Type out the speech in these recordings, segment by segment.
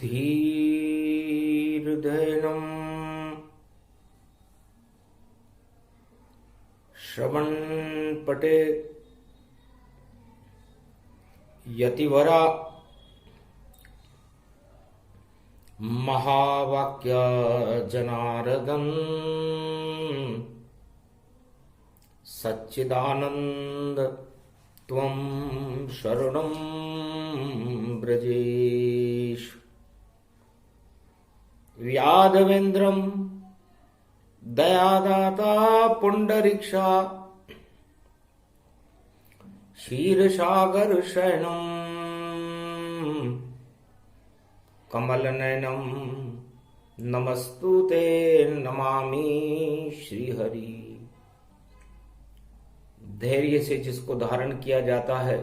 धीर्धैनं श्रवणपटे यतिवरा महावाक्य जनार्दन सच्चिदानंद त्वं शरणं ब्रजेश। व्याधवेन्द्रं दयादाता पुंडरीक्षा क्षीरसागर शयनं कमलनयनं नमस्तुते नमामि श्रीहरि। धैर्य से जिसको धारण किया जाता है,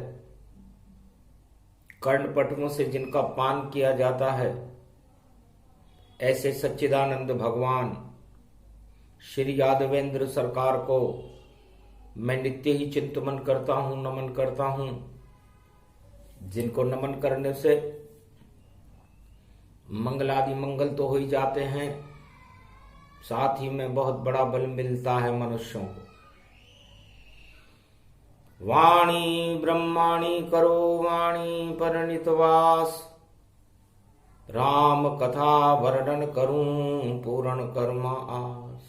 कर्णपटुओं से जिनका पान किया जाता है, ऐसे सच्चिदानंद भगवान श्री यादवेंद्र सरकार को मैं नित्य ही चिंतन करता हूं, नमन करता हूं। जिनको नमन करने से मंगलादि मंगल तो हो ही जाते हैं, साथ ही में बहुत बड़ा बल मिलता है मनुष्यों को। वाणी ब्रह्माणी करो वाणी परिणितवास, राम कथा वर्णन करूं पूर्ण कर्मा आस।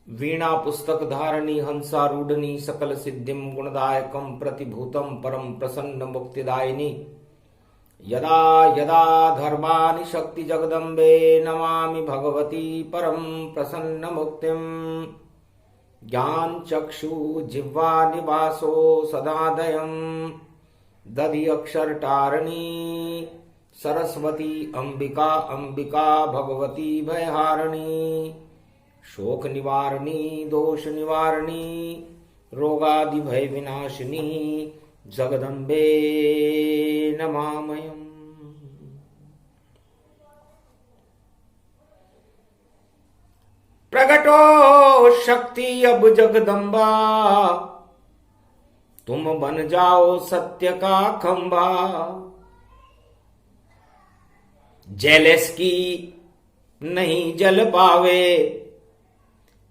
वीणा पुस्तक धारणी हंसारूढ़नी सकल सिद्धिम गुणदायकम प्रतिभूतम परम प्रसन्न मुक्तिदायिनी। यदा यदा धर्मानि शक्ति जगदम्बे नमामि भगवती परम प्रसन्न मुक्तिम। ज्ञान चक्षु जिह्वा निवासो सदादयम् दधि अक्षर टारणी। सरस्वती अंबिका अंबिका भगवती भयहारिणी। शोक निवारणी दोष निवारणी रोगादि भय विनाशिनी जगदम्बे नमामयम्। प्रगटो शक्ति अब जगदम्बा, तुम बन जाओ सत्य का खंभा। जेलस की नहीं जल पावे,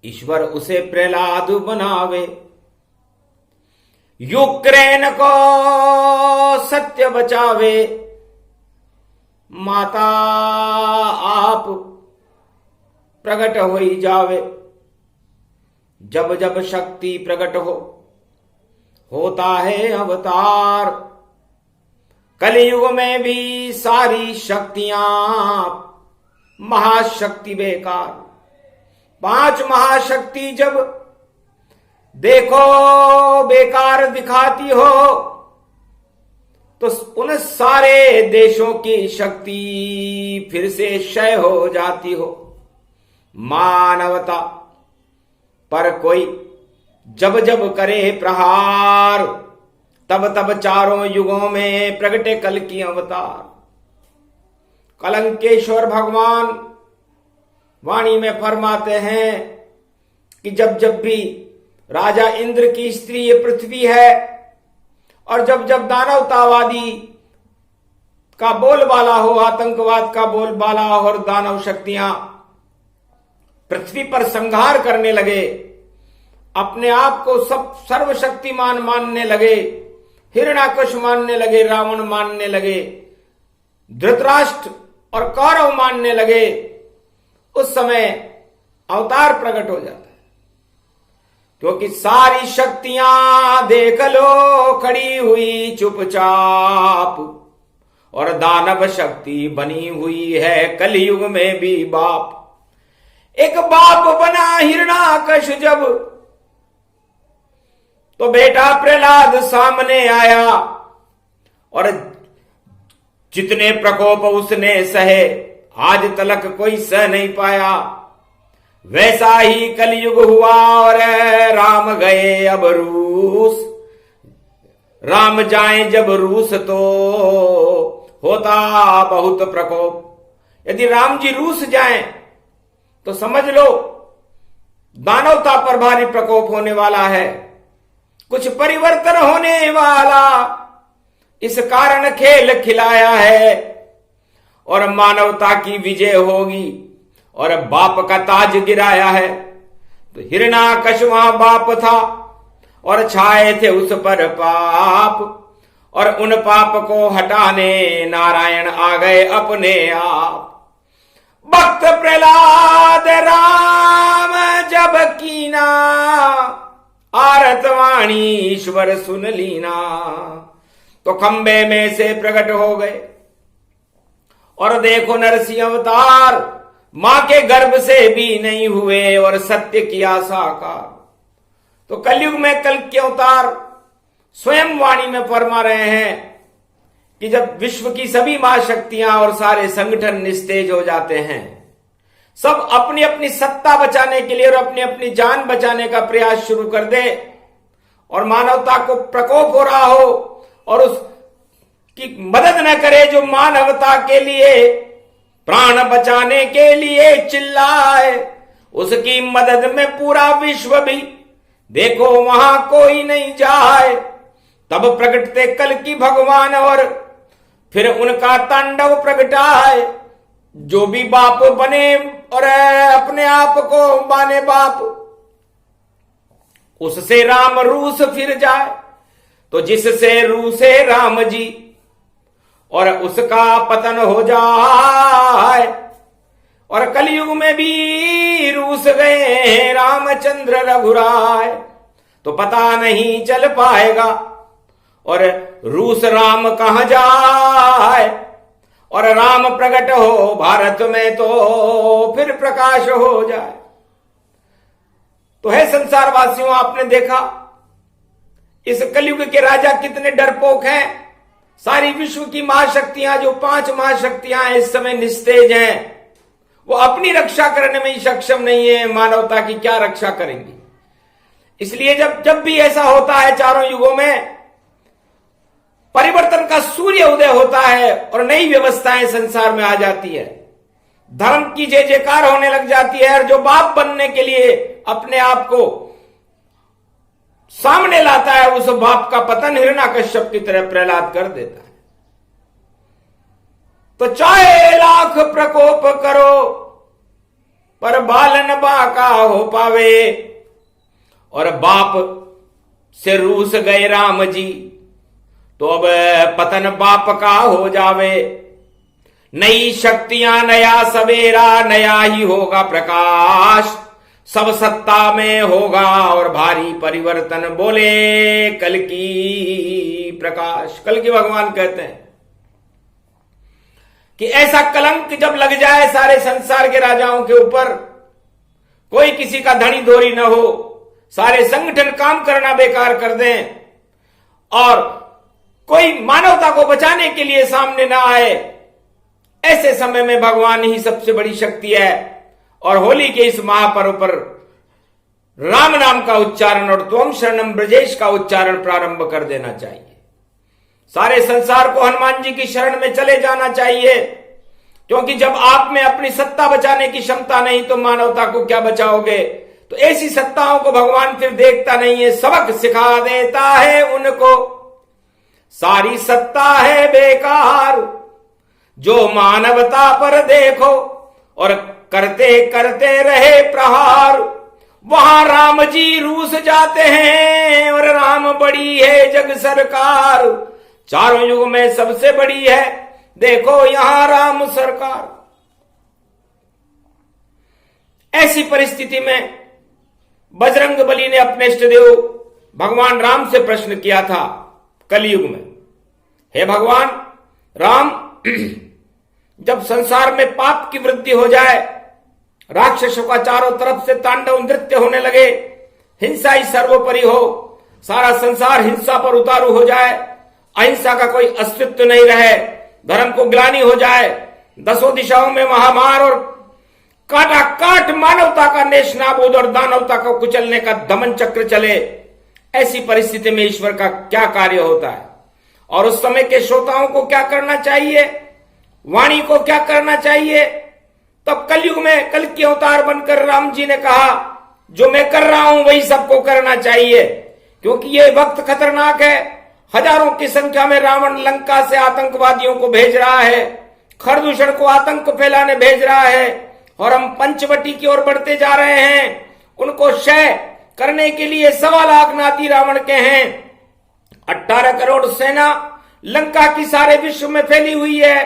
ईश्वर उसे प्रहलाद बनावे। यूक्रेन को सत्य बचावे, माता आप प्रकट हो ही जावे। जब जब शक्ति प्रकट होता है अवतार। कलयुग में भी सारी शक्तियां महाशक्ति बेकार। 5 महाशक्ति जब देखो बेकार दिखाती हो, तो उन सारे देशों की शक्ति फिर से क्षय हो जाती हो। मानवता पर कोई जब जब करे प्रहार, तब तब चारों युगों में प्रगटे कल की अवतार। कलंकेश्वर भगवान वाणी में फरमाते हैं कि जब जब भी राजा इंद्र की स्त्री ये पृथ्वी है, और जब जब दानवतावादी का बोलबाला हो, आतंकवाद का बोलबाला हो, और दानव शक्तियां पृथ्वी पर संहार करने लगे, अपने आप को सब सर्वशक्तिमान मानने लगे, हिरण्याकश मानने लगे, रावण मानने लगे, धृतराष्ट्र और कौरव मानने लगे, उस समय अवतार प्रकट हो जाता है। क्योंकि सारी शक्तियां देख लो खड़ी हुई चुपचाप, और दानव शक्ति बनी हुई है कलयुग में भी बाप। एक बाप बना हिरण्याकश जब, तो बेटा प्रहलाद सामने आया, और जितने प्रकोप उसने सहे आज तलक कोई सह नहीं पाया। वैसा ही कलयुग हुआ और राम गए अब रूस। राम जाए जब रूस तो होता बहुत प्रकोप। यदि राम जी रूस जाएं तो समझ लो दानवता पर भारी प्रकोप होने वाला है, कुछ परिवर्तन होने वाला। इस कारण खेल खिलाया है और मानवता की विजय होगी और बाप का ताज गिराया है। तो हिरण्याकश वहां बाप था और छाए थे उस पर पाप, और उन पाप को हटाने नारायण आ गए अपने आप। भक्त प्रहलाद राम जब कीना, आरत वाणी ईश्वर सुन लीना। तो खंबे में से प्रकट हो गए और देखो नरसिंह अवतार, मां के गर्भ से भी नहीं हुए और सत्य किया साकार। तो कलयुग में कल के अवतार स्वयं वाणी में फरमा रहे हैं कि जब विश्व की सभी महाशक्तियां और सारे संगठन निस्तेज हो जाते हैं, सब अपनी अपनी सत्ता बचाने के लिए और अपनी अपनी जान बचाने का प्रयास शुरू कर दे, और मानवता को प्रकोप हो रहा हो और उसकी मदद न करे जो मानवता के लिए प्राण बचाने के लिए चिल्लाए, उसकी मदद में पूरा विश्व भी देखो वहां कोई नहीं जाए। तब प्रकटते कल की भगवान और फिर उनका तांडव प्रगटाए। जो भी बाप बने और अपने आप को माने बाप, उससे राम रूस फिर जाए। तो जिससे रूसे राम जी और उसका पतन हो जाए, और कलयुग में भी रूस गए रामचंद्र रघुराय, तो पता नहीं चल पाएगा और रूस राम कहां जाए। और राम प्रकट हो भारत में तो फिर प्रकाश हो जाए। तो है संसार वासियों, आपने देखा इस कलयुग के राजा कितने डरपोक हैं। सारी विश्व की महाशक्तियां, जो 5 महाशक्तियां इस समय निस्तेज हैं, वो अपनी रक्षा करने में ही सक्षम नहीं है, मानवता की क्या रक्षा करेंगी। इसलिए जब जब भी ऐसा होता है, चारों युगों में परिवर्तन का सूर्य उदय होता है और नई व्यवस्थाएं संसार में आ जाती है, धर्म की जय जयकार होने लग जाती है, और जो बाप बनने के लिए अपने आप को सामने लाता है, उस बाप का पतन हिरण्याकश्यप की तरह प्रहलाद कर देता है। तो चाहे लाख प्रकोप करो पर बालन बाका हो पावे, और बाप से रूस गए राम जी, तो अब पतन बाप का हो जावे। नई शक्तियां, नया सवेरा, नया ही होगा प्रकाश, सब सत्ता में होगा और भारी परिवर्तन, बोले कल की प्रकाश। कल की भगवान कहते हैं कि ऐसा कलंक जब लग जाए सारे संसार के राजाओं के ऊपर, कोई किसी का धनी धोरी न हो, सारे संगठन काम करना बेकार कर दें और कोई मानवता को बचाने के लिए सामने ना आए, ऐसे समय में भगवान ही सबसे बड़ी शक्ति है। और होली के इस महापर्व पर राम नाम का उच्चारण और त्वम शरणम ब्रजेश का उच्चारण प्रारंभ कर देना चाहिए। सारे संसार को हनुमान जी की शरण में चले जाना चाहिए, क्योंकि जब आप में अपनी सत्ता बचाने की क्षमता नहीं तो मानवता को क्या बचाओगे। तो ऐसी सत्ताओं को भगवान फिर देखता नहीं है, सबक सिखा देता है उनको। सारी सत्ता है बेकार, जो मानवता पर देखो और करते करते रहे प्रहार। वहां राम जी रूस जाते हैं और राम बड़ी है जग सरकार, चारों युग में सबसे बड़ी है देखो यहां राम सरकार। ऐसी परिस्थिति में बजरंग बली ने अपने इष्टदेव भगवान राम से प्रश्न किया था कलयुग में, हे भगवान राम, जब संसार में पाप की वृद्धि हो जाए, राक्षसों का चारों तरफ से तांडव नृत्य होने लगे, हिंसा ही सर्वोपरि हो, सारा संसार हिंसा पर उतारू हो जाए, अहिंसा का कोई अस्तित्व नहीं रहे, धर्म को ग्लानि हो जाए, दसों दिशाओं में महामार और काटा काट मानवता का नेश नाबूद और दानवता को कुचलने का दमन चक्र चले, ऐसी परिस्थिति में ईश्वर का क्या कार्य होता है और उस समय के श्रोताओं को क्या करना चाहिए, वाणी को क्या करना चाहिए। तब कलयुग में कल के अवतार बनकर राम जी ने कहा, जो मैं कर रहा हूं वही सबको करना चाहिए, क्योंकि ये वक्त खतरनाक है। हजारों की संख्या में रावण लंका से आतंकवादियों को भेज रहा है, खरदूषण को आतंक फैलाने भेज रहा है और हम पंचवटी की ओर बढ़ते जा रहे हैं। उनको क्षय करने के लिए 1.25 लाख नाती रावण के हैं। 18 करोड़ सेना लंका की सारे विश्व में फैली हुई है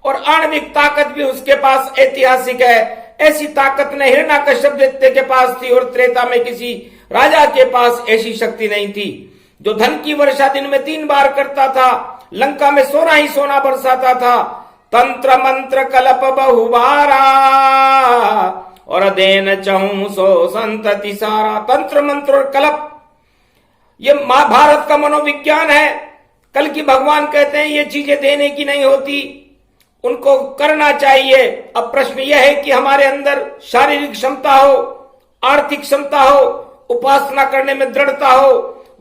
और आणविक ताकत भी उसके पास ऐतिहासिक है। ऐसी ताकत न हिरण्यकश्यप दैत्य के पास थी और त्रेता में किसी राजा के पास ऐसी शक्ति नहीं थी। जो धन की वर्षा दिन में 3 बार करता था, लंका में सोना ही सोना बरसाता था। तंत्र मंत्र कलप बहुबारा और देन चहु सो संतति सारा। तंत्र मंत्र और कलप ये महाभारत का मनोविज्ञान है। कल की भगवान कहते हैं ये चीजें देने की नहीं होती, उनको करना चाहिए। अब प्रश्न यह है कि हमारे अंदर शारीरिक क्षमता हो, आर्थिक क्षमता हो, उपासना करने में दृढ़ता हो,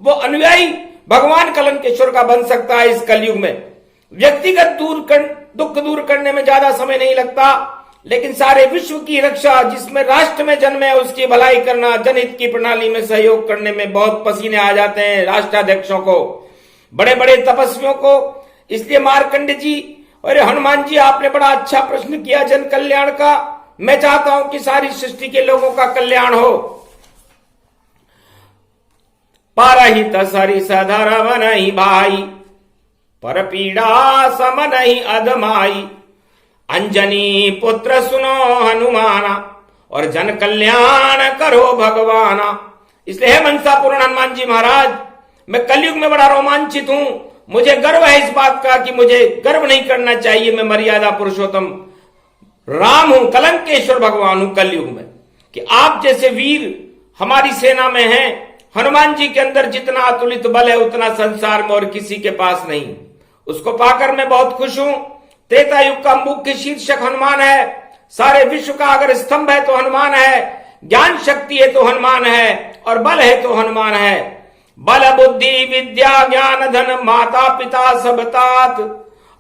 वो अनुयायी भगवान कलंकेश्वर का बन सकता है। इस कलयुग में व्यक्तिगत दुख दूर करने में ज्यादा समय नहीं लगता, लेकिन सारे विश्व की रक्षा, जिसमें राष्ट्र में जन्म है उसकी भलाई करना, जनहित की प्रणाली में सहयोग करने में बहुत पसीने आ जाते हैं राष्ट्राध्यक्षों को, बड़े बड़े तपस्वियों को। इसलिए मार्कंड जी और हनुमान जी, आपने बड़ा अच्छा प्रश्न किया जन कल्याण का। मैं चाहता हूं कि सारी सृष्टि के लोगों का कल्याण हो। पारहित सरिस धरम नहीं भाई, पर पीड़ा सम नहीं अधमाई। अंजनी पुत्र सुनो हनुमाना, और जन कल्याण करो भगवाना। इसलिए है मनसा पूर्ण हनुमान जी महाराज, मैं कलयुग में बड़ा रोमांचित हूं। मुझे गर्व है इस बात का कि मुझे गर्व नहीं करना चाहिए। मैं मर्यादा पुरुषोत्तम राम हूं, कलंकेश्वर भगवान हूं कलयुग में, कि आप जैसे वीर हमारी सेना में हैं। हनुमान जी के अंदर जितना अतुलित बल है उतना संसार में और किसी के पास नहीं। उसको पाकर मैं बहुत खुश हूं। त्रेता युग का मुख्य शीर्षक हनुमान है। सारे विश्व का अगर स्तंभ है तो हनुमान है, ज्ञान शक्ति है तो हनुमान है, और बल है तो हनुमान है। बल बुद्धि विद्या ज्ञान धन माता पिता सब तात,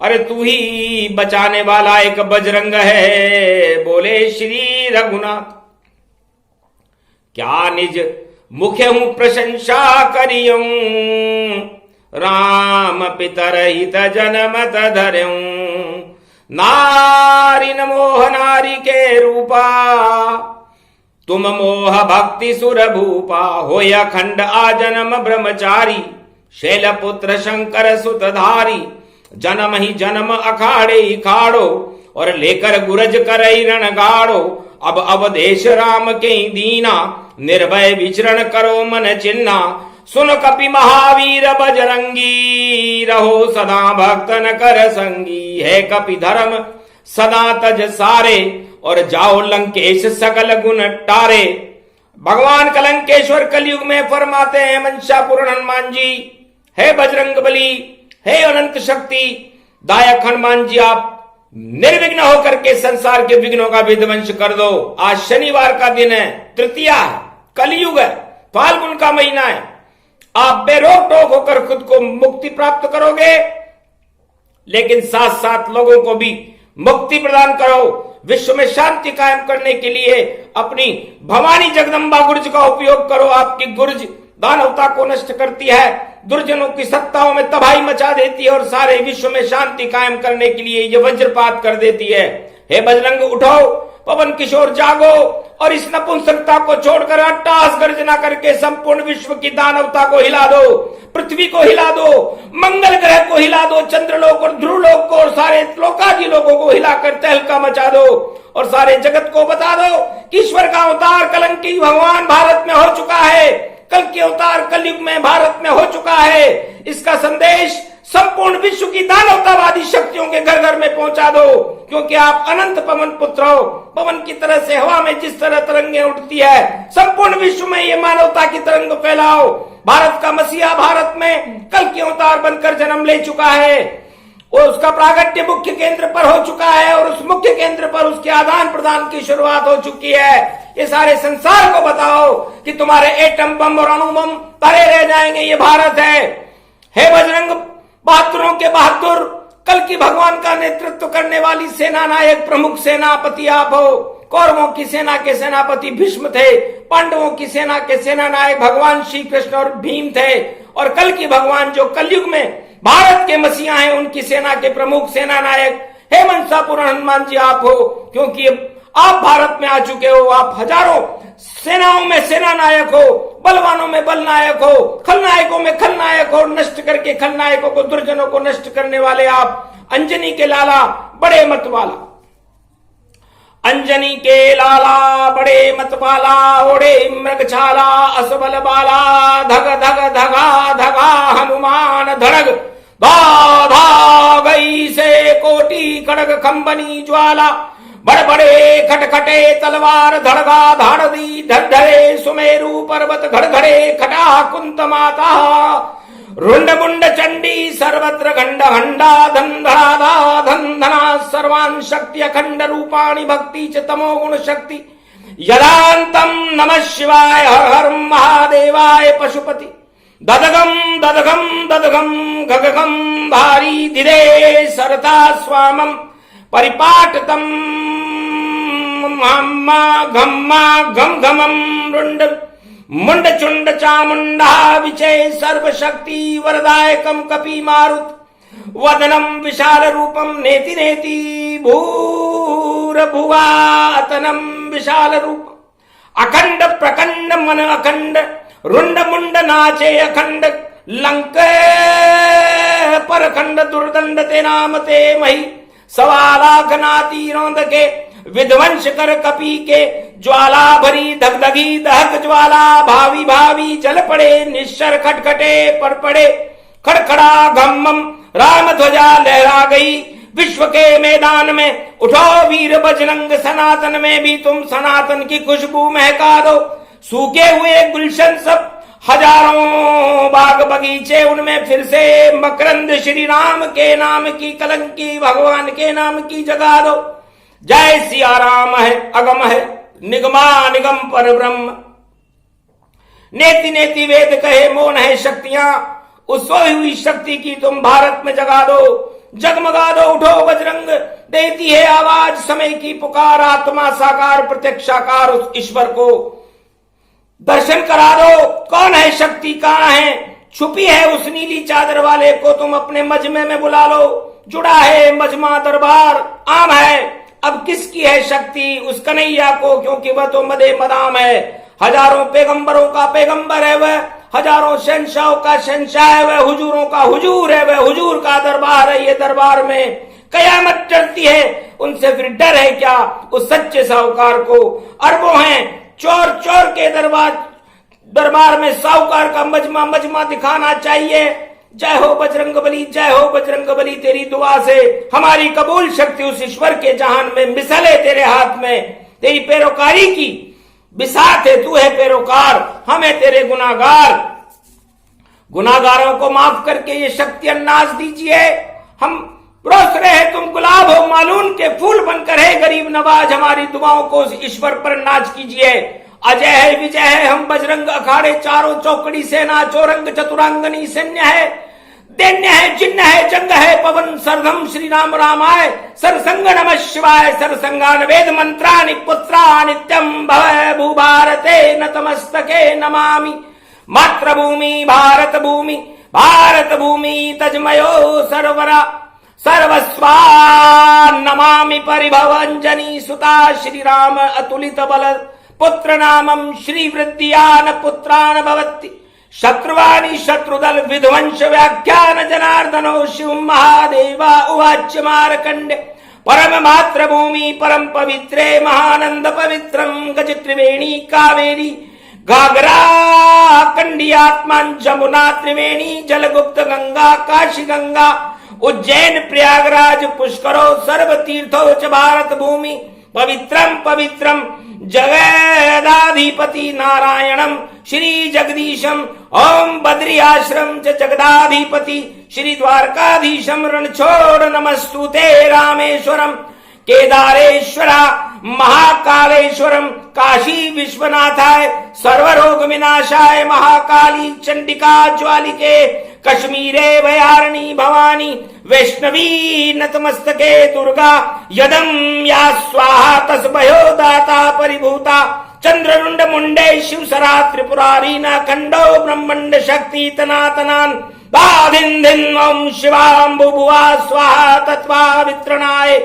अरे तू ही बचाने वाला एक बजरंग है, बोले श्री रघुनाथ। क्या निज मुखे हूं प्रशंसा करियूं, राम पितर हित जनमत धर्यूं। नारी न मोह नारी के रूपा, तुम मोह भक्ति सुर भूपा। होय अखंड आजन्म ब्रह्मचारी, शैलपुत्र शंकर सुतधारी। जन्म ही जन्म अखाड़े ही खाड़ो, और लेकर गुरज करई रण गाड़ो। अब अवदेश राम के दीना, निर्भय विचरण करो मन चिन्ना। सुन कपि महावीर बजरंगी, रहो सदा भक्तन कर संगी। है कपि धर्म सदा तज सारे, और जाओ लंकेश सकल गुण टारे। भगवान कलंकेश्वर कलयुग में फरमाते हैं मनसा पूर्ण हनुमान जी, हे बजरंग बली, हे अनंत शक्ति दायक हनुमान जी, आप निर्विघ्न होकर के संसार के विघ्नों का विध्वंस कर दो। आज शनिवार का दिन है, तृतीया है, कलयुग है, फाल्गुन का महीना है। आप बेरोक टोक होकर खुद को मुक्ति प्राप्त करोगे, लेकिन साथ साथ लोगों को भी मुक्ति प्रदान करो। विश्व में शांति कायम करने के लिए अपनी भवानी जगदम्बा गुर्ज का उपयोग करो। आपकी गुर्ज दानवता को नष्ट करती है, दुर्जनों की सत्ताओं में तबाही मचा देती है, और सारे विश्व में शांति कायम करने के लिए ये वज्रपात कर देती है। हे बजरंग उठो, पवन किशोर जागो, और इस नपुंसकता को छोड़कर अट्टहास गर्जना करके संपूर्ण विश्व की दानवता को हिला दो, पृथ्वी को हिला दो, मंगल ग्रह को हिला दो, चंद्रलोक और ध्रुवलोक को और सारे लोकादि लोगों को हिलाकर तहलका मचा दो, और सारे जगत को बता दो कि ईश्वर का अवतार कलंकी भगवान भारत में हो चुका है। कल के अवतार कलयुग में भारत में हो चुका है। इसका संदेश संपूर्ण विश्व की दानवतावादी शक्तियों के घर घर में पहुंचा दो, क्योंकि आप अनंत पवन पुत्र हो। पवन की तरह से हवा में जिस तरह तरंगे उठती है, संपूर्ण विश्व में ये मानवता की तरंग फैलाओ। भारत का मसीहा भारत में कल के अवतार बनकर जन्म ले चुका है, और उसका प्रागट्य मुख्य केंद्र पर हो चुका है, और उस मुख्य केंद्र पर उसके आदान प्रदान की शुरुआत हो चुकी है। ये सारे संसार को बताओ कि तुम्हारे एटम बम और अणु बम परे रह जाएंगे, ये भारत है। हे बजरंग बहादुरों के बहादुर, कल की भगवान का नेतृत्व करने वाली सेना नायक प्रमुख सेनापति आप हो। कौरवों की सेना के सेनापति भीष्म थे, पांडवों की सेना के सेना नायक भगवान श्री कृष्ण और भीम थे, और कल की भगवान जो कलयुग में भारत के मसीहा हैं, उनकी सेना के प्रमुख सेना नायक हे मनसापुर हनुमान जी आप हो, क्योंकि आप भारत में आ चुके हो। आप हजारों सेनाओं में सेना नायक हो, बलवानों में बल नायक हो, खलनायकों में खलनायक हो, नष्ट करके खलनायकों को, दुर्जनों को नष्ट करने वाले आप अंजनी के लाला बड़े मत वाला, अंजनी के लाला बड़े मत वाला, ओढ़े मृगछाला असबल बाला, धग धग धगा धगा हनुमान धड़ग, धा धा गई से कोटि खड़ग खंबनी ज्वाला, बड़े बड़े खटखटे तलवार धड़गा धाड़ दी, धड़धड़े सुमेरु पर्वत घड़घड़े खटा कुंत माता, रुंड मुंड चंडी सर्वत्र खंड हंडा धनधनादा धनधना सर्वान् शक्ति अखंड रूपाणि भक्ति च तमो गुण शक्ति यदान्तम नमः शिवाय हर हर महादेवाय पशुपति ददगम ददगम ददगम गगगम भारी धीरे सरता स्वामम परिपाटतम हम्मा घम्मा घम घमम रुंड मुंड चुंड चामुंडा विचय सर्वशक्ति वरदायकम कपि मारुत वदनम विशाल रूपम नेति नेति भूर भुवातनम विशाल रूप अखंड प्रखंड मन अखंड रुंड मुंड नाचे अखंड लंक परखंड दुर्दंड ते नाम ते मही सवा लाख नाती रौंद के विध्वंस कर कपी के ज्वाला भरी धगधगी दहक ज्वाला भावी भावी जल पड़े निश्चर खटखटे पर पड़े खड़खड़ा घम्मम राम ध्वजा लहरा गई विश्व के मैदान में उठो वीर बजरंग सनातन में भी तुम सनातन की खुशबू महका दो सूखे हुए गुलशन सब हजारों बाग बगीचे उनमें फिर से मकरंद श्री राम के नाम की कलंकी भगवान के नाम की जगा दो जय सिया राम है अगम है निगमा निगम पर ब्रह्म नेति नेति वेद कहे मौन है शक्तियां उस सोई हुई शक्ति की तुम भारत में जगा दो जगमगा दो उठो बजरंग देती है आवाज समय की पुकार आत्मा साकार प्रत्यक्षाकार उस ईश्वर को दर्शन करा दो कौन है शक्ति कहां है छुपी है उस नीली चादर वाले को तुम अपने मजमे में बुला लो जुड़ा है मजमा दरबार आम है अब किसकी है शक्ति उस कन्हैया को क्योंकि वह तो मदे मदाम है हजारों पैगंबरों का पैगंबर है वह हजारों शहंशाहों का शहंशाह है वह हुजूरों का हुजूर है वह हुजूर का दरबार है ये दरबार में कयामत डरती है उनसे फिर डर है क्या उस सच्चे साहूकार को अरबों हैं चोर चोर के दरबार में साहूकार का मजमा मजमा दिखाना चाहिए जय हो बजरंग बली तेरी दुआ से हमारी कबूल शक्ति उस ईश्वर के जहान में मिसल है तेरे हाथ में तेरी पैरोकारी की बिसात है तू है पैरोकार हमें तेरे गुनागारों को माफ करके ये शक्ति अन्नाज दीजिए हम रोस रहे तुम गुलाब हो मालून के फूल बनकर है गरीब नवाज हमारी दुआओं को उस ईश्वर पर नाज कीजिए अजय है विजय है हम बजरंग अखाड़े चारों चौकड़ी सेना चौरंग चतुरांगनी सैन्य है दैन्य है जिन्न है जंग है पवन सरधम श्री राम रामाय सरसंग नमः शिवाय सरसंगान वेद मंत्रानि पुत्रा नित्यम भव भूभारते नतमस्तके नमामि मातृभूमि भारत भूमि तजमयो सर्वरा सर्वस्वा नमामि परिभवंजनी सुता श्री राम अतुलित बल पुत्र नामम श्री वृद्धियान पुत्रान भवति शत्रुवाणी शत्रुदल विध्वंस व्याख्यान जनार्दनो शिव महादेवा उवाच मारकंडे परम मातृभूमि परम पवित्रे महानंद पवित्रम गज त्रिवेणी कावेरी घाघरा कंडियात्मान जमुना त्रिवेणी जलगुप्त गंगा काशी गंगा उज्जैन प्रयागराज पुष्करो सर्व तीर्थो च भारत भूमि पवित्रम जगदाधिपति नारायणम श्री जगदीशम ओम बद्री आश्रम च जगदाधिपति श्री द्वारकाधीशम रणछोड़ नमस्तुते रामेश्वरम केदारेश्वरा महाकालेश्वरम काशी विश्वनाथाय सर्वरोग विनाशाय महाकाली चंडिका ज्वालिके कश्मीरे वयारणी भवानी वैष्णवी नतमस्तके दुर्गा यदम या स्वाहा तस्भयो दाता परिभूता चंद्ररुंड मुंडे शिवसरा त्रिपुरारी न खंडो ब्रह्मंड शक्ति तनातनान दाधिन्धिन् ॐ शिवाम्बुभुवा स्वाहा तत्त्वा वित्रणाय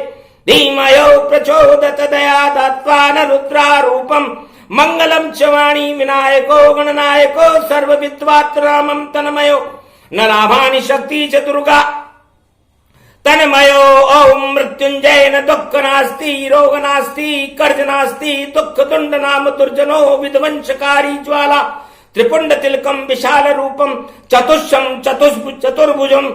धीमयो प्रचोदत दया दत्त्वा न रुद्रारूपम् मंगलम च वाणी विनायको गणनायको सर्वविद्वात् रामं तन्मयो न लाभानि शक्ति च दुर्गा तन्मयो ओम मृत्युंजय न दुःख नास्ति रोग नास्ति कर्ज नास्ति दुःख दुंड नाम दुर्जनो विध्वंसकारी ज्वाला त्रिपुंड तिलकम विशाल रूपम चतुष्षम चतुर्भुजम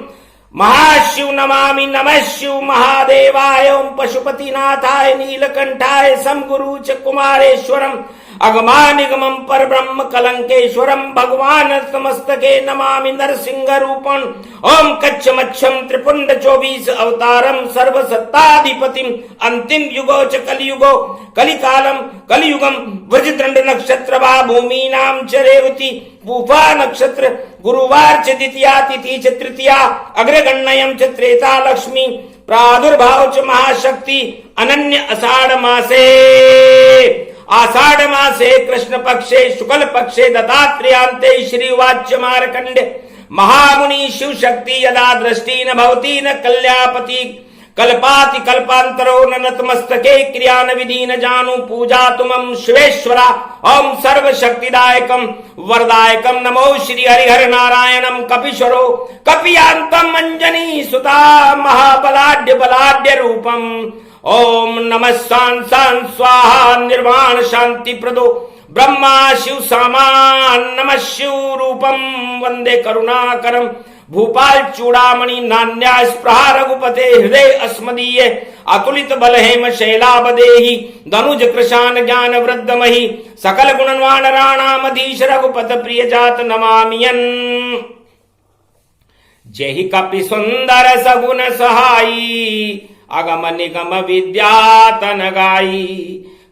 महाशिव नमामि नमः शिव महादेवाय ओम पशुपतिनाथाय नीलकंठाय समगुरु च कुमारेश्वरम अगमानिगमं पर ब्रह्म कलंकेश्वरम भगवान समस्तके नमामि नरसिंह रूपं ओम कच्छ मच्छम त्रिपुंड 24 अवतारम सर्वसत्ताधिपतिम अंतिम युगो च कलियुगो कलिकालम कलियुगम वज्रदंड नक्षत्र वा भूमि नाम च रेवती पूफा नक्षत्र गुरुवार च द्वितीया तिथि च तृतीया अग्रगण्यम च त्रेता लक्ष्मी प्रादुर्भाव च महाशक्ति अनन्य आषाढ़ मासे कृष्ण पक्षे शुक्ल पक्षे दत्तात्रेयांते श्रीवाच्य मार्कंडे महामुनि शिव शक्ति यदा दृष्टि न भवति न कल्यापति कल्पाति कल्पांतरो न नतमस्तके क्रियान विधि न जानु पूजा तुमं शिवेश्वरा ओम सर्व शक्तिदायकम वरदायकम नमो श्री हरिहर नारायणम कपीश्वरो कपियांतम अंजनी सुता महाबलाढ्य बलाढ्य रूपम ओम नमः शां स्वाहा निर्वाण शांति प्रदो ब्रह्मा शिव सामान नमः शिव रूपम वंदे करुणाकरम भूपाल चूड़ामणि नान्या स्पृहा रघुपते हृदय अस्मदीय अतुलित बल हेम शैलाबदेहि धनुज कृशान ज्ञान वृद्धमहि सकल गुणवान राणामधीश रघुपत प्रिय जात नमामियन जय कपि सुंदर सगुन सहाई अगम निगम विद्यातन गाई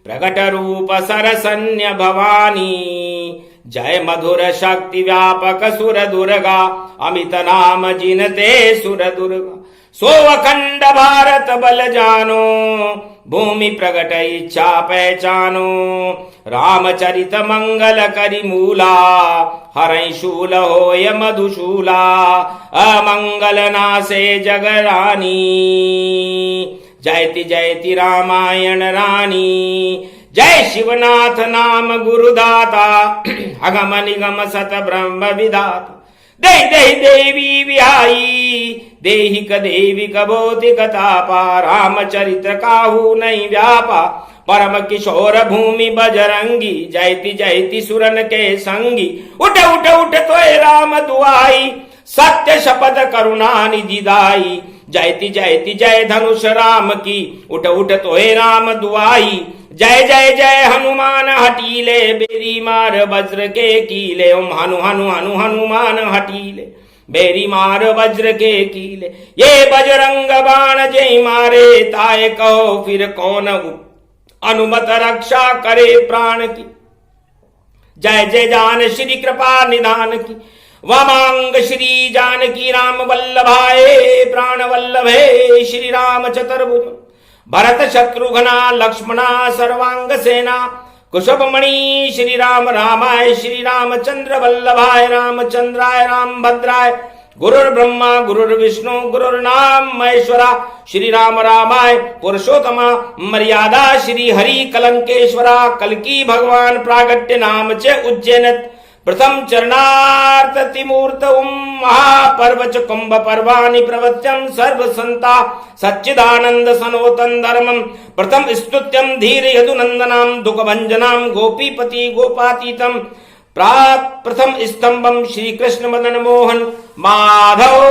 प्रकट रूप सरसन्य भवानी जय मधुर शक्ति व्यापक सुर दुर्गा अमित नाम जिनते सुर दुर्गा सो अखंड भारत बल जानो भूमि प्रगट इच्छा पहचानो रामचरित मंगल करि मूला हरै शूल होय मधुशूला अमंगल नासे जगरानी जयति जयति रामायण रानी जय शिवनाथ नाम गुरुदाता अगम निगम सत ब्रह्म विधाता दे दे देवी विहाई देहिक देविक भौतिक तापा रामचरित्र काहू नहीं व्यापा परम किशोर भूमि बजरंगी जयति जयति सुरन के संगी उठ उठ उठ तोय राम दुआई सत्य शपथ करुणा निधि दाई जयति जयति जय धनुष राम की उठ उठ तोय राम दुआई जय जय जय हनुमान हटीले बेरी मार वज्र के कीले ओम हनु हनु हनु हनुमान हटीले बेरी मार वज्र के कीले ये बजरंग बाण जय मारे ताए कहो फिर कौन अनुमत रक्षा करे प्राण की जय जय जान श्री कृपा निधान की वामांग श्री जानकी राम वल्लभाए प्राण वल्लभे श्री राम चतुर्भुज भरत शत्रुघ्ना लक्ष्मणा सर्वांग सेना कुशभमणि श्री राम रामाय श्री रामचंद्र वल्लभाय रामचंद्राय राम भद्राय गुरुर्ब्रह्मा गुरुर्विष्णु गुरुर्नाम महेश्वरा श्री राम रामाय पुरुषोत्तमा मर्यादा श्री हरि कलंकेश्वरा कलकी भगवान प्रागट्य नाम च उज्जैन प्रथम चरणार्थ तिमूर्त महापर्व च कुंभ पर्वाणि प्रवत्यम सर्व संता सच्चिदानंद सनोतन धर्मम प्रथम स्तुत्यम धीर यदुनंदनाम दुख भंजनाम गोपीपति गोपातीतम प्रथम स्तंभम श्री कृष्ण मदन मोहन माधव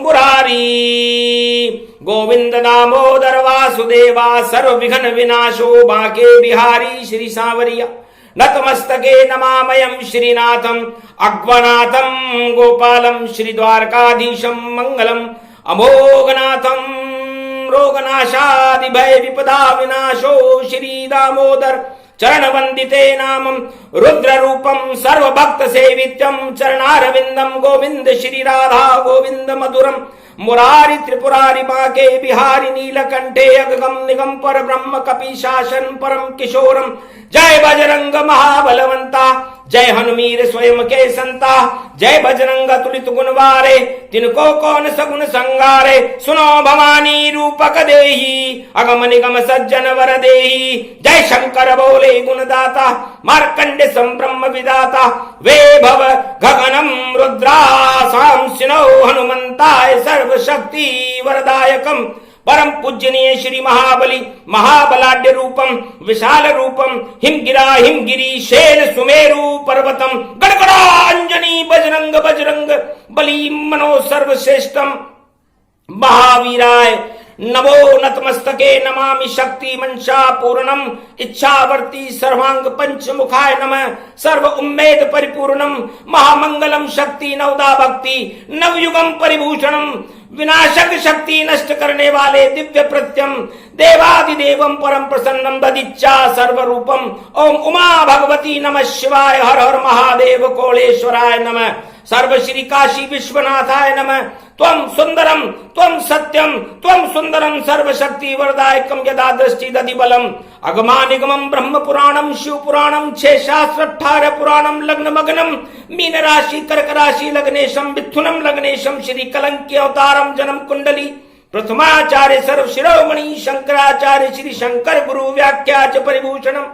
मुरारी गोविंद दामोदर वासुदेवा सर्व विघ्न विनाशो बांके बिहारी श्री सांवरिया नतमस्तके नमामयं श्रीनाथम अग्वनाथम गोपालम श्री द्वारकाधीशम मंगलम अमोघनाथम रोगनाशादि भय विपदा विनाशो श्री दामोदर चरण वंदिते नामम रुद्र रूपम सर्व भक्त सेवित्यम चरणारविंदम गोविंद श्री राधा गोविंद मधुरम मुरारी त्रिपुरारी बाके बिहारी नीलकंठे अगम निगम पर ब्रह्म कपि शासन परम किशोरम जय बजरंग महाबलवंता जय हनुमीर स्वयं के संता, जय बजरंग तुलित गुणवारे, तिनको कौन सगुन संगारे। सुनो भवानी रूपक देही, अगम निगम सज्जन वर देही। जय शंकर बोले गुणदाता, मार्कंडे संब्रह्म विदाता। वे भव गगनम रुद्रासां सिनो हनुमंताय सर्व शक्ति वरदायकम। परम पूजनीय श्री महाबली महाबलाढ्य रूपम विशाल रूपम, हिमगिरा हिमगिरी शैल सुमेरु पर्वतम, गड़गड़ा अंजनी बजरंग बजरंग बली मनो सर्वश्रेष्ठम। महावीराय नमो नतमस्तके नमामि शक्ति मंशा पूर्णम। इच्छावर्ती सर्वांग पंचमुखाय नमः, सर्व उम्मेद परिपूर्णम। महामंगलम शक्ति नवदा भक्ति, नवयुगम परिभूषणम। विनाशक शक्ति नष्ट करने वाले दिव्य प्रत्यम, देवादिदेवम परम प्रसन्नम ददिच्छा सर्वरूपम। ओम उमा भगवती नमः शिवाय, हर हर महादेव कोलेश्वराय नमः। सर्व श्री काशी विश्वनाथाय नमः। त्वं सुंदरम त्वं सत्यम त्वं सुंदरम सर्वशक्ति वरदायकम, यदा दृष्टि दधि बलम। अगमानिगमम ब्रह्म पुराणम शिव पुराणम, 6 शास्त्र 18 पुराणम। लग्न मग्नम मीन राशि कर्क राशि लग्नेशम, मिथुनम लग्नेशम। श्री कलंकी अवतारम जन्म कुंडली, प्रथमाचार्य सर्व शिरोमणि शंकराचार्य श्री शंकर गुरु व्याख्या च परिभूषणम।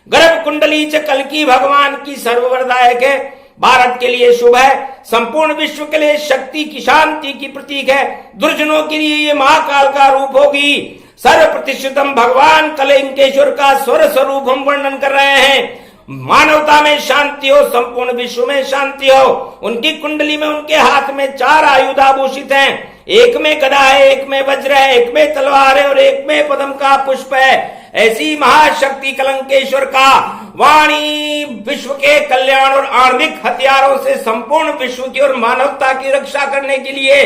गर्भ कुंडली च कल्की भगवान की सर्ववरदायक है। भारत के लिए शुभ है, संपूर्ण विश्व के लिए शक्ति की शांति की प्रतीक है। दुर्जनों के लिए ये महाकाल का रूप होगी। सर्व प्रतिष्ठितम भगवान कलंकेश्वर का स्वर स्वरूप हम वर्णन कर रहे हैं। मानवता में शांति हो, संपूर्ण विश्व में शांति हो। उनकी कुंडली में उनके हाथ में 4 आयुध आभूषित हैं। एक में गदा है, एक में वज्र है, एक में तलवार है और एक में पद्म का पुष्प है। ऐसी महाशक्ति कलंकेश्वर का वाणी विश्व के कल्याण और आणविक हथियारों से संपूर्ण विश्व की और मानवता की रक्षा करने के लिए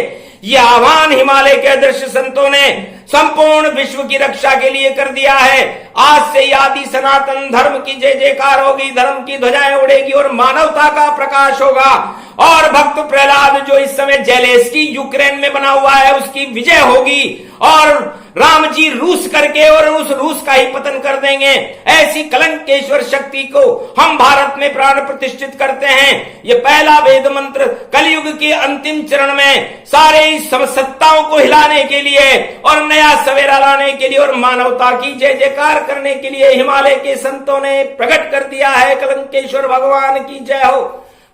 यह आह्वान हिमालय के अदृश्य संतों ने संपूर्ण विश्व की रक्षा के लिए कर दिया है। आज से आदि सनातन धर्म की जय जयकार होगी, धर्म की ध्वजाएं उड़ेगी और मानवता का प्रकाश होगा। और भक्त प्रहलाद जो इस समय जेलेंस्की यूक्रेन में बना हुआ है, उसकी विजय होगी और राम जी रूस करके और उस रूस का ही पतन कर देंगे। ऐसी कलंकेश्वर शक्ति को हम भारत में प्राण प्रतिष्ठित करते हैं। ये पहला वेद मंत्र कलयुग के अंतिम चरण में सारे सत्ताओं को हिलाने के लिए और नया सवेरा लाने के लिए और मानवता की जय जयकार करने के लिए हिमालय के संतों ने प्रकट कर दिया है। कलंकेश्वर भगवान की जय हो,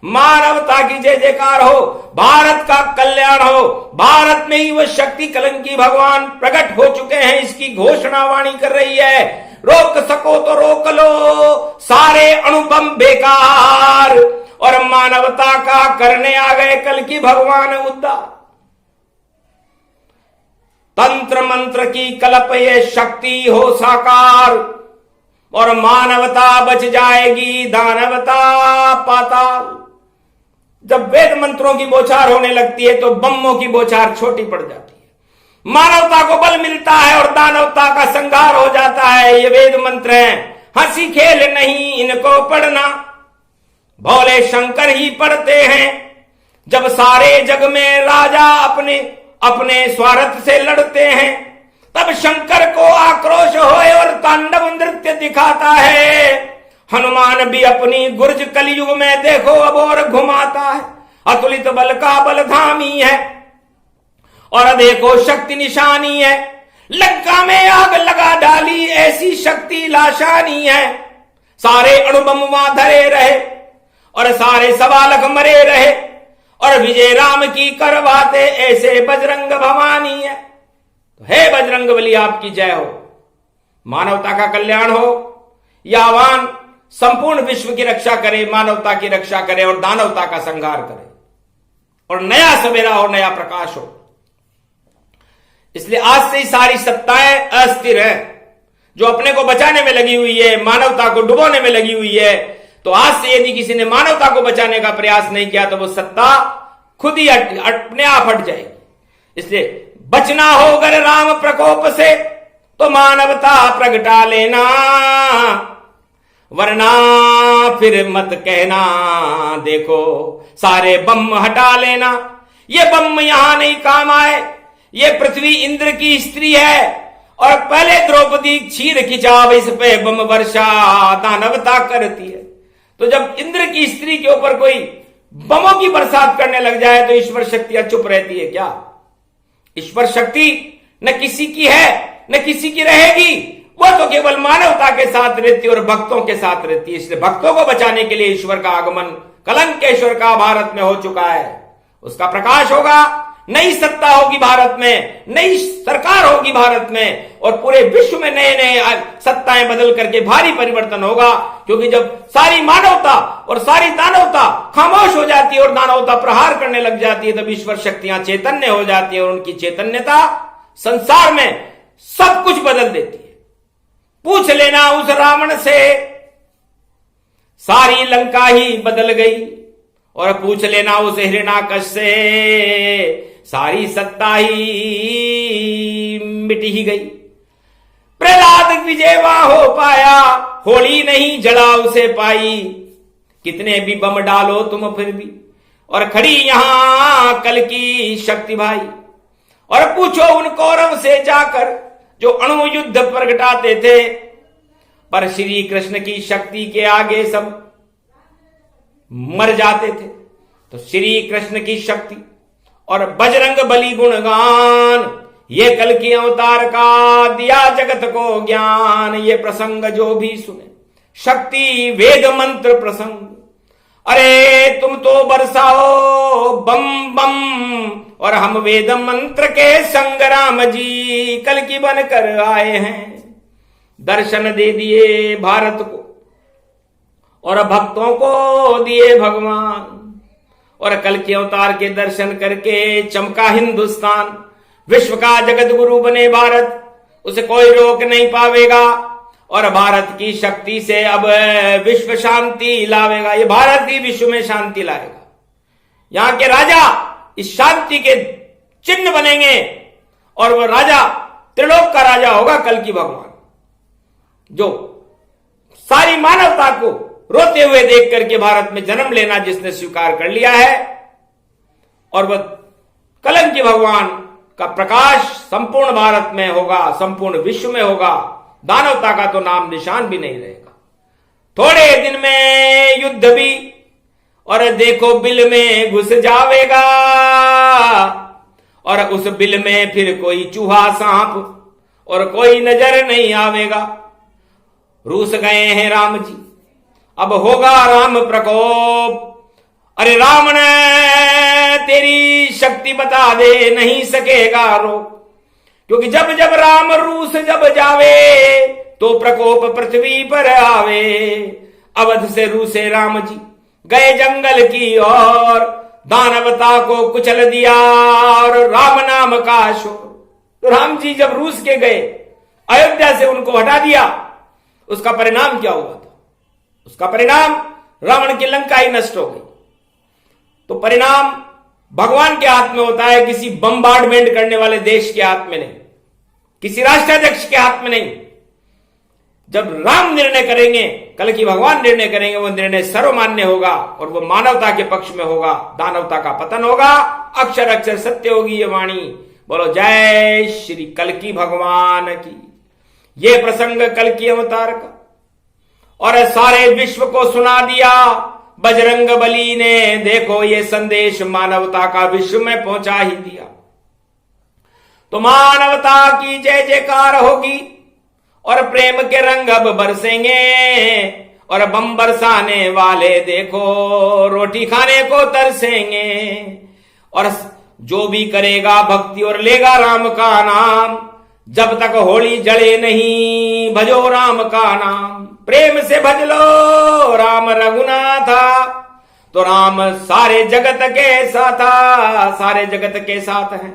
मानवता की जय जयकार हो, भारत का कल्याण हो। भारत में ही वह शक्ति कलंकी भगवान प्रकट हो चुके हैं, इसकी घोषणा वाणी कर रही है। रोक सको तो रोक लो सारे अणुबम बेकार, और मानवता का करने आ गए कलकी भगवान उद्धार। तंत्र मंत्र की कल्प ये शक्ति हो साकार, और मानवता बच जाएगी दानवता पाताल। जब वेद मंत्रों की बौछार होने लगती है तो बम्मों की बौछार छोटी पड़ जाती है। मानवता को बल मिलता है और दानवता का संहार हो जाता है। ये वेद मंत्र हैं, हंसी खेल नहीं इनको पढ़ना, भोले शंकर ही पढ़ते हैं। जब सारे जग में राजा अपने अपने स्वार्थ से लड़ते हैं, तब शंकर को आक्रोश होए और तांडव नृत्य दिखाता है। हनुमान भी अपनी गुर्ज कलयुग में देखो अब और घुमाता है। अतुलित बल का बलधामी है और देखो शक्ति निशानी है। लंका में आग लगा डाली ऐसी शक्ति लाशानी है। सारे अणुबम वहां धरे रहे और सारे सवालक मरे रहे, और विजय राम की करवाते ऐसे बजरंग भवानी है। तो हे बजरंग बली आपकी जय हो, मानवता का कल्याण हो। यह आह्वान संपूर्ण विश्व की रक्षा करे, मानवता की रक्षा करे और दानवता का संहार करे, और नया सवेरा हो, नया प्रकाश हो। इसलिए आज से ही सारी सत्ताएं अस्थिर है, जो अपने को बचाने में लगी हुई है, मानवता को डुबोने में लगी हुई है। तो आज से यदि किसी ने मानवता को बचाने का प्रयास नहीं किया तो वो सत्ता खुद ही अपने आप हट जाएगी। इसलिए बचना हो अगर राम प्रकोप से तो मानवता प्रगटा लेना, वरना फिर मत कहना देखो सारे बम हटा लेना। ये बम यहां नहीं काम आए। ये पृथ्वी इंद्र की स्त्री है और पहले द्रौपदी क्षीर खिंचाव इस पे बम वर्षा दानवता करती है। तो जब इंद्र की स्त्री के ऊपर कोई बमों की बरसात करने लग जाए तो ईश्वर शक्तियां चुप रहती है क्या? ईश्वर शक्ति न किसी की है न किसी की रहेगी, वो तो केवल मानवता के साथ रहती है और भक्तों के साथ रहती है। इसलिए भक्तों को बचाने के लिए ईश्वर का आगमन कलंकेश्वर का भारत में हो चुका है। उसका प्रकाश होगा, नई सत्ता होगी भारत में, नई सरकार होगी भारत में, और पूरे विश्व में नए नए सत्ताएं बदल करके भारी परिवर्तन होगा। क्योंकि जब सारी मानवता और सारी दानवता खामोश हो जाती है और दानवता प्रहार करने लग जाती है, तब ईश्वर शक्तियां चैतन्य हो जाती है और उनकी चैतन्यता संसार में सब कुछ बदल देती है। पूछ लेना उस रावण से, सारी लंका ही बदल गई, और पूछ लेना उस हिरण्याकश से, सारी सत्ता ही मिट ही गई। प्रहलाद विजयवा हो पाया, होली नहीं जला उसे पाई, कितने भी बम डालो तुम फिर भी, और खड़ी यहां कल की शक्ति भाई। और पूछो उन कौरव से जाकर जो अणु युद्ध प्रगटाते थे, पर श्री कृष्ण की शक्ति के आगे सब मर जाते थे। तो श्री कृष्ण की शक्ति और बजरंग बली गुणगान, ये कल की अवतार का दिया जगत को ज्ञान। ये प्रसंग जो भी सुने, शक्ति वेद मंत्र प्रसंग, अरे तुम तो बरसाओ बम बम, और हम वेद मंत्र के संग राम जी कल की बनकर आए हैं। दर्शन दे दिए भारत को और भक्तों को दिए भगवान, और कल के अवतार के दर्शन करके चमका हिंदुस्तान। विश्व का जगत गुरु बने भारत, उसे कोई रोक नहीं पावेगा, और भारत की शक्ति से अब विश्व शांति लावेगा। ये भारत ही विश्व में शांति लाएगा। यहां के राजा इस शांति के चिन्ह बनेंगे, और वह राजा त्रिलोक का राजा होगा कल की भगवान, जो सारी मानवता को रोते हुए देख करके भारत में जन्म लेना जिसने स्वीकार कर लिया है। और वह कलंक की भगवान का प्रकाश संपूर्ण भारत में होगा, संपूर्ण विश्व में होगा। दानवता का तो नाम निशान भी नहीं रहेगा। थोड़े दिन में युद्ध भी, और देखो बिल में घुस जावेगा, और उस बिल में फिर कोई चूहा सांप और कोई नजर नहीं आवेगा। रूस गए हैं राम जी, अब होगा राम प्रकोप। अरे रावण तेरी शक्ति बता दे, नहीं सकेगा रोक, क्योंकि जब जब राम रूस जब जावे तो प्रकोप पृथ्वी पर आवे। अवध से रूसे राम जी गए जंगल की ओर, दानवता को कुचल दिया और राम नाम का शोर। तो राम जी जब रूस के गए, अयोध्या से उनको हटा दिया, उसका परिणाम क्या हुआ था? उसका परिणाम रावण की लंका ही नष्ट हो गई। तो परिणाम भगवान के हाथ में होता है, किसी बम्बार्डमेंट करने वाले देश के हाथ में नहीं, किसी राष्ट्राध्यक्ष के हाथ में नहीं। जब राम निर्णय करेंगे, कल की भगवान निर्णय करेंगे, वो निर्णय सर्वमान्य होगा और वो मानवता के पक्ष में होगा। दानवता का पतन होगा, अक्षर अक्षर सत्य होगी ये वाणी। बोलो जय श्री कल की भगवान की। ये प्रसंग कल की अवतार का, और सारे विश्व को सुना दिया बजरंग बली ने। देखो ये संदेश मानवता का विश्व में पहुंचा ही दिया। तो मानवता की जय जयकार होगी और प्रेम के रंग अब बरसेंगे, और बम बरसाने वाले देखो रोटी खाने को तरसेंगे। और जो भी करेगा भक्ति और लेगा राम का नाम, जब तक होली जले नहीं भजो राम का नाम। प्रेम से भज लो राम रघुनाथा, तो राम सारे जगत के साथ, सारे जगत के साथ हैं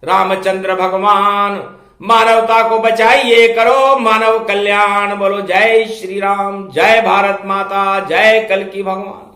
रामचंद्र भगवान। मानवता को बचाइए, करो मानव कल्याण। बोलो जय श्री राम, जय भारत माता, जय कल की भगवान।